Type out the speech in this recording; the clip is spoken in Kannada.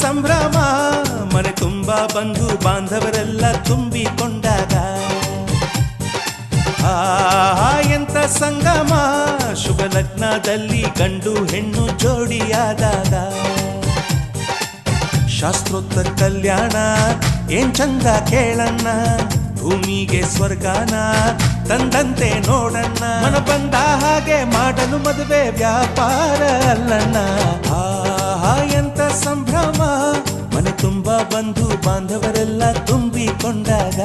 ಸಂಭ್ರಮ ಮನೆ ತುಂಬ ಬಂಧು ಬಾಂಧವರೆಲ್ಲ ತುಂಬಿಕೊಂಡಾಗ ಎಂತ ಸಂಗಮ ಶುಭ ಲಗ್ನದಲ್ಲಿ ಗಂಡು ಹೆಣ್ಣು ಜೋಡಿಯಾದಾಗ ಶಾಸ್ತ್ರೋತ್ತರ ಕಲ್ಯಾಣ ಏನ್ ಚಂದ ಕೇಳಣ್ಣ ಭೂಮಿಗೆ ಸ್ವರ್ಗಾನ ತಂದಂತೆ ನೋಡಣ್ಣ ಮನ ಬಂದ ಹಾಗೆ ಮಾಡಲು ಮದುವೆ ವ್ಯಾಪಾರ ಅಲ್ಲಣ್ಣ ಎಂತ ಸಂಭ್ರಮ ಮನೆ ತುಂಬ ಬಂಧು ಬಾಂಧವರೆಲ್ಲ ತುಂಬಿಕೊಂಡಾಗ